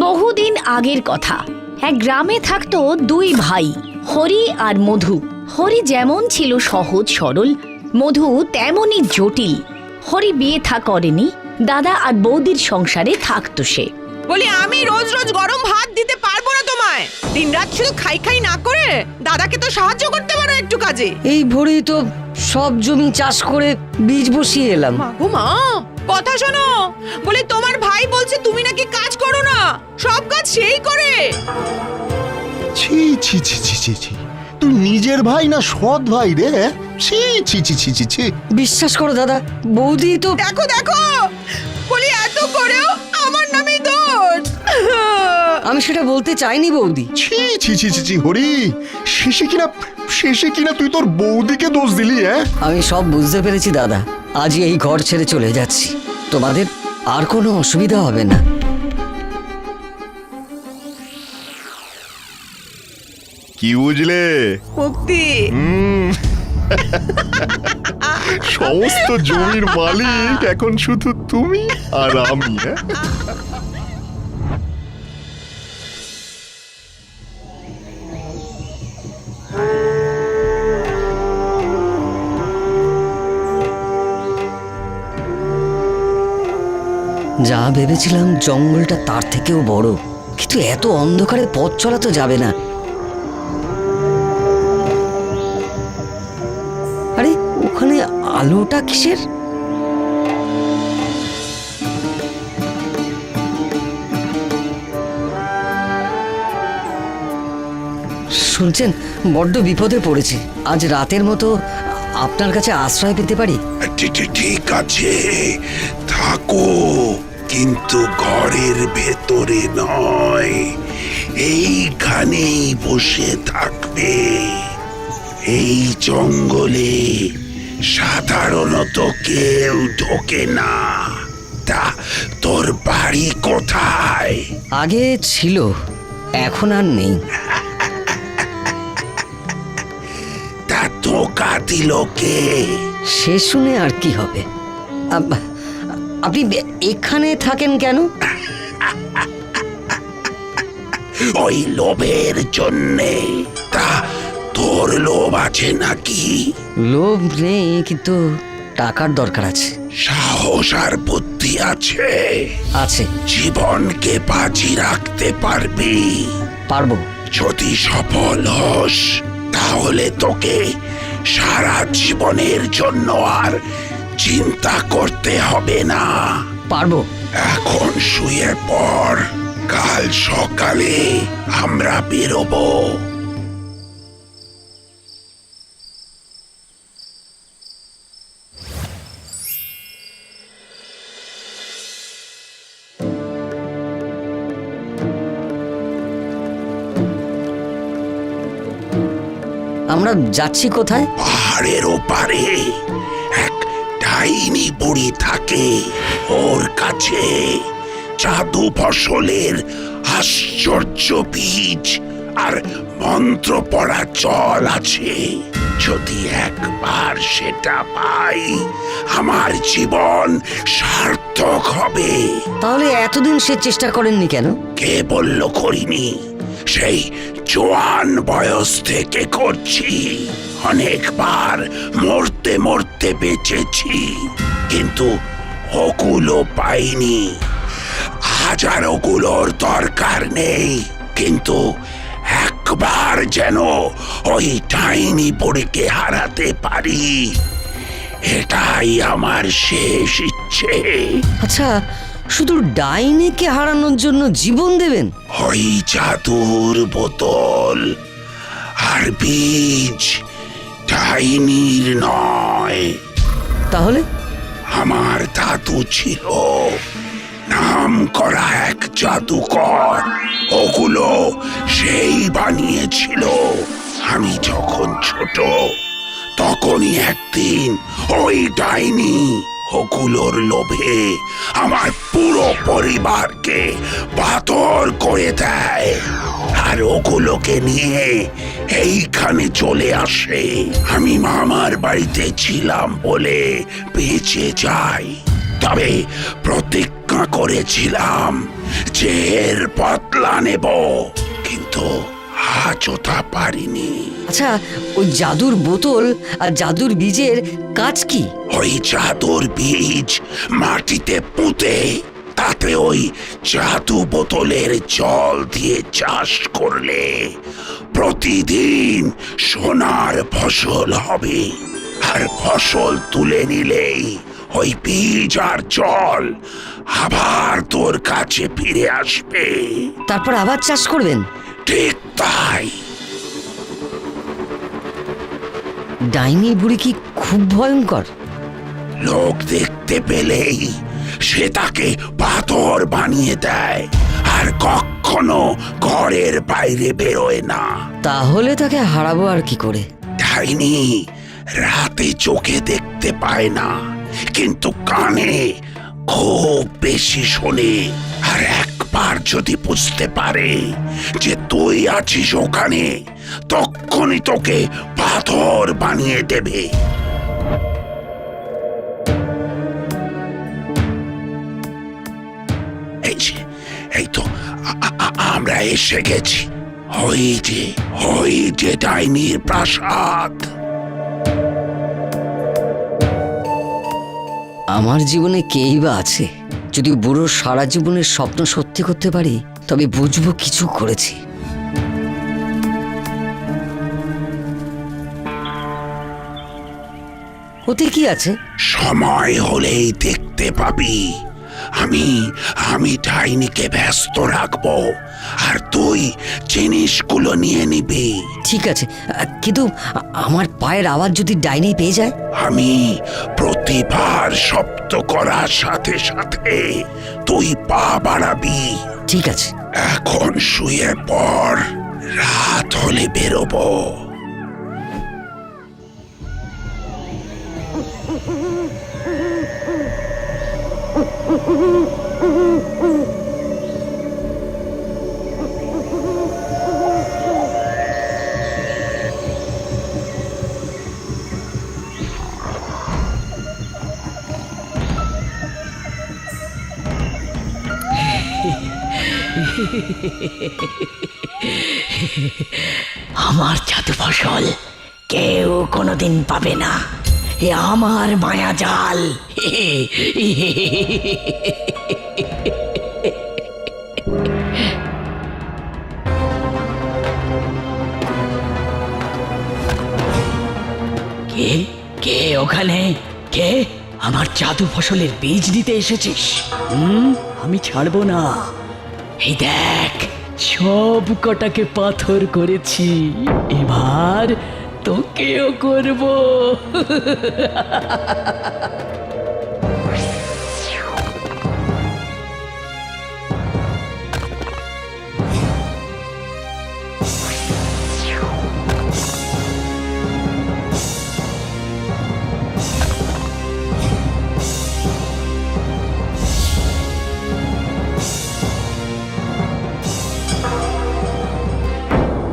বহুদিন আগের কথা। এক গ্রামে থাকতো দুই ভাই, হরি আর মধু। হরি যেমন ছিল সহজ সরল, মধু তেমনই জটিল। হরি বিয়ে করেনি, দাদা আর বৌদির সংসারে থাকতো সে। বলি, আমি রোজ রোজ গরম ভাত দিতে পারবো না তোমায়। দিনরাত শুধু খাই খাই না করে দাদাকে তো সাহায্য করতে পারো একটু কাজে। এই ভোরেই তো সব জমি চাষ করে বীজ বসিয়ে এলাম। মা, কথা শোনো। বলি, তোমার ভাই বলছে তুমি নাকি কাজ করো না, সব কাজ সেই করে। ছি ছি ছি ছি ছি ছি, তুই নিজের ভাই না সৎ ভাই রে? ছি ছি ছি ছি ছি ছি। বিশ্বাস করো দাদা, বৌদি তো। দেখো দেখো, বলি এত করেও আমার নামে দোষ। আমি সেটা বলতে চাইনি বৌদি। ছি ছি ছি ছি ছি হরি, শেষে কিনা তুই তোর বৌদিকে দোষ দিলি? আমি সব বুঝতে পেরেছি দাদা, আজই এই ঘর ছেড়ে চলে যাচ্ছি। তোমাদের আর কোনো অসুবিধা হবে না। কি বুঝলে? মুক্তি। সমস্ত জমির মালিক এখন শুধু তুমি আর আমি। যা ভেবেছিলাম জঙ্গলটা তার থেকেও বড়, কিন্তু এত অন্ধকারে পথ চলা তো যাবে না। আরে ওখানে আলোটা কিসের? শুনছেন, বড্ড বিপদে পড়েছি। আজ রাতের মতো আপনার কাছে আশ্রয় পেতে পারি? ঠিক আছে, থাকো, কিন্তু ঘরের ভেতরে নয়, এইখানেই বসে থাকবে। এই জঙ্গলে সাধারণত কেউ ঢোকে না। তা তোর বাড়ি কোথায়? আগে ছিল, এখন আর নেই। তা ধোকা দিল কে? সে শুনে আর কি হবে? আপনি এখানে থাকেন কেন? ওই লোভের জন্যে। তা তোর লোভ আছে নাকি? লোভ নেই, কিন্তু টাকার দরকার আছে। সাহস আর বুদ্ধি আছে? আছে। জীবনকে বাজি রাখতে পারবি? পারবো। যদি সফল হস, তাহলে তোকে সারা জীবনের জন্য আর চিন্তা করতে হবে না। পারবো। এখন শুয়ে পড়, কাল সকালে আমরা বেরোবো। আমরা যাচ্ছি কোথায়? পাহাড়ের ওপারে এক ডাইনি বুড়ি থাকে। ওর কাছে জাদু ফসলের আশ্চর্য বীজ আর মন্ত্র পড়া জল আছে। যদি একবার সেটা পাই, আমার জীবন সার্থক হবে। তাহলে এতদিন সে চেষ্টা করেননি কেন? কে বলল করিনি? সেই জোয়ান বয়স থেকে করছি। অনেকবার মরতে মরতে বেঁচেছি, কিন্তু ওগুলো পাইনি। আজ আর ওগুলোর দরকার নেই, কিন্তু একবার যেন ওই ডাইনি বুড়িকে হারাতে পারি, এটাই আমার শেষ ইচ্ছে। আচ্ছা, শুধু ডাইনিকে হারানোর জন্য জীবন দেবেন? ওই জাদুর বোতল আর বীজ ডাইনির নয়। তাহলে? আমার দাদু ছিল নাম করা এক জাদুকর, ওগুলো সেই বানিয়েছিল। আমি যখন ছোট, তখনই একদিন ওই ডাইনি ওগুলোর লোভে আমার পুরো পরিবারকে পাথর করে দেয়, আর ওগুলোকে নিয়ে এইখানে চলে আসে। আমি মামার বাড়িতে ছিলাম বলে বেঁচে যাই, তবে প্রতিজ্ঞা করেছিলাম যে এর বদলা নেব, কিন্তু আজও তা পারিনি। আচ্ছা, ওই জাদুর বোতল আর জাদুর বীজের কাজ কি? ওই জাদুর বীজ মাটিতে পুঁতে তাতে ওই জাদু বোতলের জল দিয়ে চাষ করলে প্রতিদিন সোনার ফসল হবে, আর ফসল তুলে নিলেই ওই বীজ আর জল আবার তোর কাছে ফিরে আসবে। তারপর আবার চাষ করবেন? ঠিক তাই। ডাইনি বুড়ি কি খুব ভয়ঙ্কর? লোক দেখতে পেলেই সে তাকে পাথর বানিয়ে দেয়, আর কখনো ঘরের বাইরে বেরোয় না। তাহলে তাকে হারাবো আর কি করে? ডাইনি রাতে চোখে দেখতে পায় না, কিন্তু কানে খুব বেশি শোনে, আর একবার যদি বুঝতে পারে যে তুই আছিস ওখানে, তখনই তোকে পাথর বানিয়ে দেবে। এই তো আমরা এসে গেছি। ওই যে ডাইনির প্রাসাদ। আমার জীবনে কেই বা আছে? যদি বুড়োর সারা জীবনের স্বপ্ন সত্যি করতে পারি, তবে বুঝবো কিছু করেছি। ওতে কি আছে? সময় হলেই দেখতে পাবি। আমি ডাইনিকে ব্যস্ত রাখবো, আর তুই জিনিসগুলো নিয়ে নিবি। ঠিক আছে, কিন্তু আমার পায়ের আওয়াজ যদি ডাইনি পেয়ে যায়? আমি প্রতিবার শব্দ করার সাথে সাথে তুই পা বাড়াবি। ঠিক আছে। এখন শুয়ে পড়, রাত হলে বেরোবো। আমার জাদু ফসল কেউ কোনোদিন পাবে না, এ আমার মায়া জাল। কে কে ওখানে? কে? আমার জাদু ফসলের বীজ দিতে এসেছিস? আমি ছাড়বো না। এই দেখ, সব কটাকে পাথর করেছি, এবার তোকেও করব।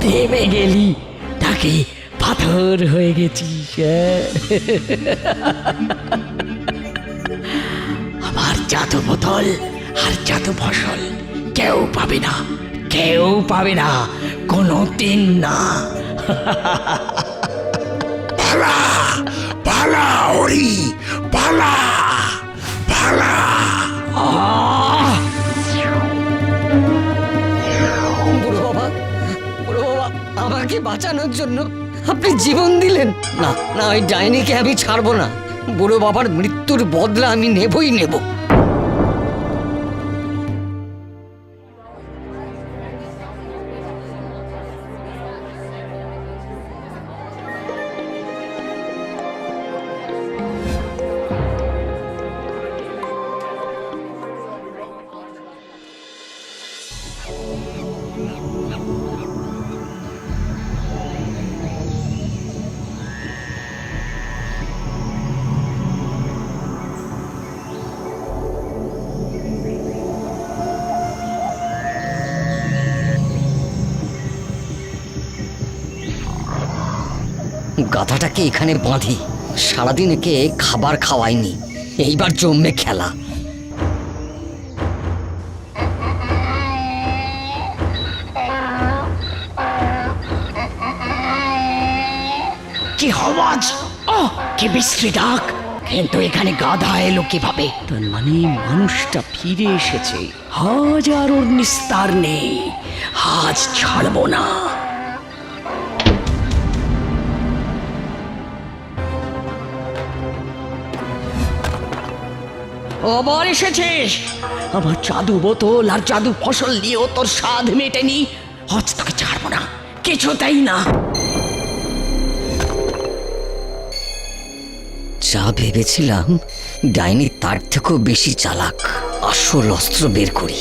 থেমে গেলি, তাকে পাথর হয়ে গেছিস। আমার জাদু বোতল আর জাদু ফসল কেউ পাবে না, কেউ পাবে না, কোনো দিন না। পালা পালা হরি, পালা পালা। বুড়ো বাবা, আমাকে বাঁচানোর জন্য আপনি জীবন দিলেন। না না, ওই ডাইনিকে আমি ছাড়বো না। বুড়ো বাবার মৃত্যুর বদলা আমি নেবই নেব। গাধাটাকে এখানে বাঁধি, সারাদিন একে খাবার খাওয়াইনি, এইবার জমবে খেলা। কি আওয়াজ? কি বিশ্রী ডাক! কিন্তু এখানে গাধা এলো কিভাবে? তার মানে মানুষটা ফিরে এসেছে। আজ আর ওর নিস্তার নেই, আজ ছাড়বো না। আবার এসেছিস? আমার জাদু বোতল আর জাদু ফসল নিয়েও তোর স্বাদ মেটেনি, আজ তোকে ছাড়বো না, কিছুতেই না। যা ভেবেছিলাম ডাইনি তার থেকেও বেশি চালাক। আসল অস্ত্র বের করি।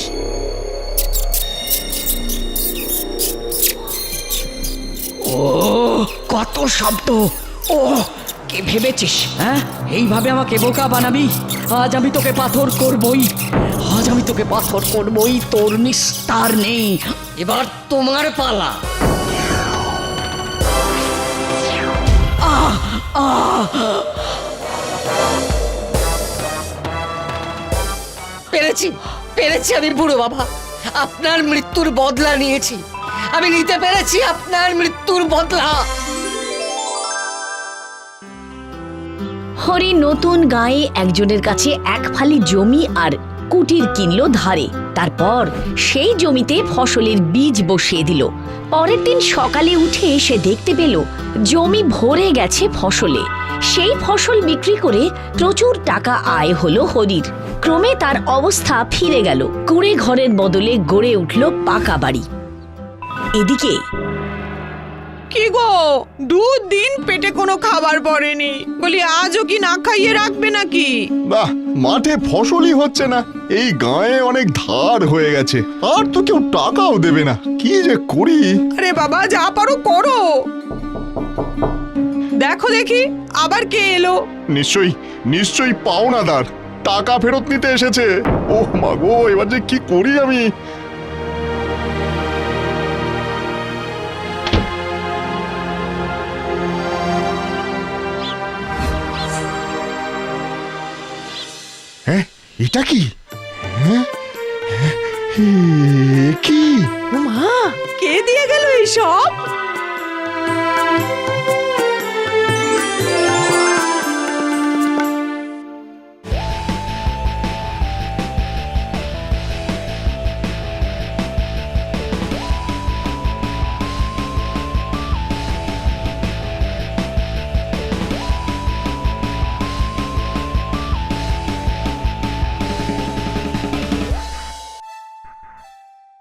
ও কত শব্দ! ও কি ভেবেছিস, হ্যাঁ? এইভাবে আমাকে বোকা বানাবি? আজ আমি তোকে পাথর করবই, আজ আমি তোকে পাথর করবই, তোর নিস্তার নেই। এবার তোমার পালা। পেরেছি, পেরেছি আমি বুড়ো বাবা। আপনার মৃত্যুর বদলা নিয়েছি, আমি নিতে পেরেছি আপনার মৃত্যুর বদলা। হরি নতুন গায়ে একজনের কাছে এক ফালি জমি আর কুটির কিনলো ধারে। তারপর সেই জমিতে ফসলের বীজ বসিয়ে দিল। পরের দিন সকালে উঠে সে দেখতে পেল জমি ভরে গেছে ফসলে। সেই ফসল বিক্রি করে প্রচুর টাকা আয় হলো হরির। ক্রমে তার অবস্থা ফিরে গেল। কুড়ে ঘরের বদলে গড়ে উঠল পাকা বাড়ি। এদিকে কি গো, 2 দিন পেটে কোনো খাবার পড়েনি, বলি আজও কি না খাইয়ে রাখবে নাকি? বাহ, মাঠে ফসলই হচ্ছে না, এই গায়ে অনেক ধার হয়ে গেছে, আর তো কেউ টাকাও দেবে না, কি যে করি। আরে বাবা, যা পারো করো। দেখো দেখি আবার কে এলো। নিশ্চয়ই নিশ্চয়ই পাওনাদার টাকা ফেরত নিতে এসেছে। ওহ মা গো, এবার যে কি করি আমি। হ্যাঁ, এটা কি? হ্যাঁ, হ্যাঁ, কি? মা, কে দিয়ে গেল এইসব?